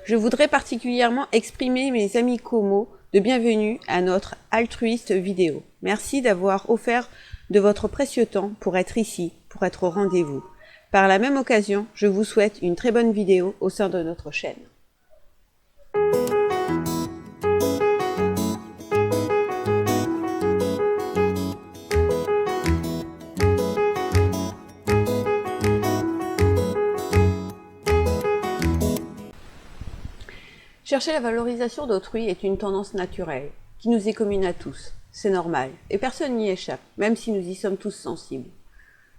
Je voudrais particulièrement exprimer mes amicaux mots de bienvenue à notre altruiste vidéo. Merci d'avoir offert de votre précieux temps pour être ici, pour être au rendez-vous. Par la même occasion, je vous souhaite une très bonne vidéo au sein de notre chaîne. Chercher la valorisation d'autrui est une tendance naturelle, qui nous est commune à tous. C'est normal, et personne n'y échappe, même si nous y sommes tous sensibles.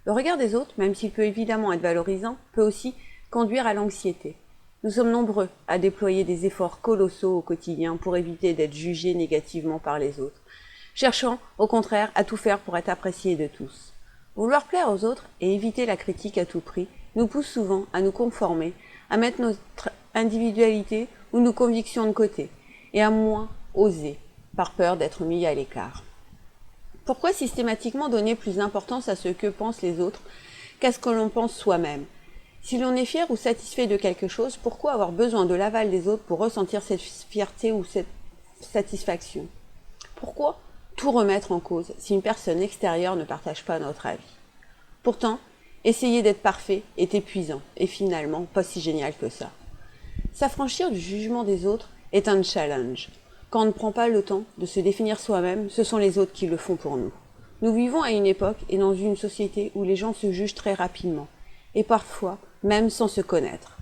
Le regard des autres, même s'il peut évidemment être valorisant, peut aussi conduire à l'anxiété. Nous sommes nombreux à déployer des efforts colossaux au quotidien pour éviter d'être jugés négativement par les autres, cherchant au contraire à tout faire pour être appréciés de tous. Vouloir plaire aux autres et éviter la critique à tout prix nous pousse souvent à nous conformer, à mettre notre individualité ou nos convictions de côté, et à moins oser, par peur d'être mis à l'écart. Pourquoi systématiquement donner plus d'importance à ce que pensent les autres qu'à ce que l'on pense soi-même? Si l'on est fier ou satisfait de quelque chose, pourquoi avoir besoin de l'aval des autres pour ressentir cette fierté ou cette satisfaction? Pourquoi tout remettre en cause si une personne extérieure ne partage pas notre avis? Pourtant, essayer d'être parfait est épuisant et finalement pas si génial que ça. S'affranchir du jugement des autres est un challenge. Quand on ne prend pas le temps de se définir soi-même, ce sont les autres qui le font pour nous. Nous vivons à une époque et dans une société où les gens se jugent très rapidement, et parfois même sans se connaître.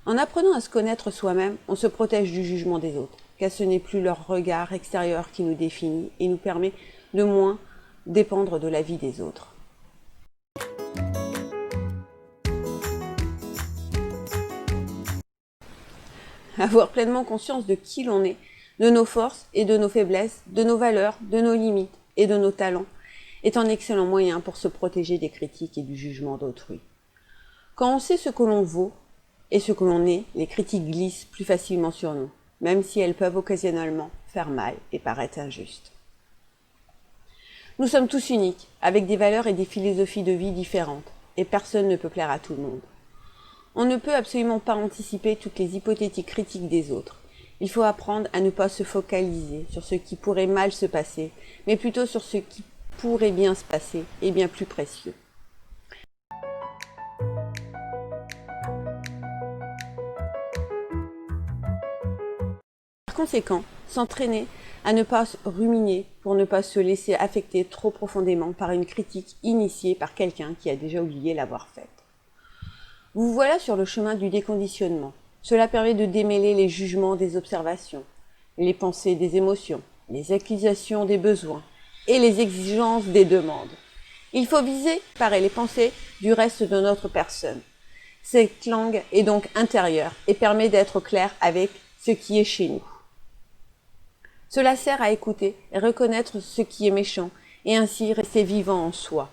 En apprenant à se connaître soi-même, on se protège du jugement des autres, car ce n'est plus leur regard extérieur qui nous définit et nous permet de moins dépendre de l'avis des autres. Avoir pleinement conscience de qui l'on est, de nos forces et de nos faiblesses, de nos valeurs, de nos limites et de nos talents, est un excellent moyen pour se protéger des critiques et du jugement d'autrui. Quand on sait ce que l'on vaut et ce que l'on est, les critiques glissent plus facilement sur nous, même si elles peuvent occasionnellement faire mal et paraître injustes. Nous sommes tous uniques, avec des valeurs et des philosophies de vie différentes, et personne ne peut plaire à tout le monde. On ne peut absolument pas anticiper toutes les hypothétiques critiques des autres. Il faut apprendre à ne pas se focaliser sur ce qui pourrait mal se passer, mais plutôt sur ce qui pourrait bien se passer et bien plus précieux. Par conséquent, s'entraîner à ne pas ruminer pour ne pas se laisser affecter trop profondément par une critique initiée par quelqu'un qui a déjà oublié l'avoir faite. Vous voilà sur le chemin du déconditionnement. Cela permet de démêler les jugements des observations, les pensées des émotions, les accusations des besoins et les exigences des demandes. Il faut viser, pareil, les pensées du reste de notre personne. Cette langue est donc intérieure et permet d'être clair avec ce qui est chez nous. Cela sert à écouter et reconnaître ce qui est méchant et ainsi rester vivant en soi.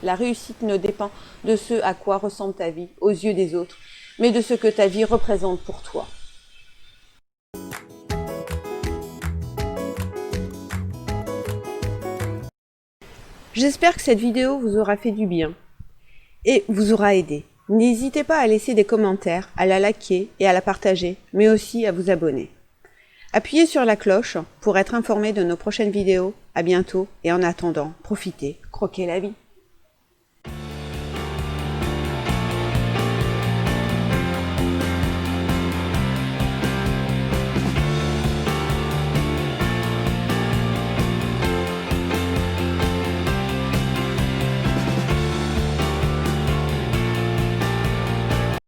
La réussite ne dépend de ce à quoi ressemble ta vie aux yeux des autres, mais de ce que ta vie représente pour toi. J'espère que cette vidéo vous aura fait du bien et vous aura aidé. N'hésitez pas à laisser des commentaires, à la liker et à la partager, mais aussi à vous abonner. Appuyez sur la cloche pour être informé de nos prochaines vidéos. À bientôt et en attendant, profitez, croquez la vie.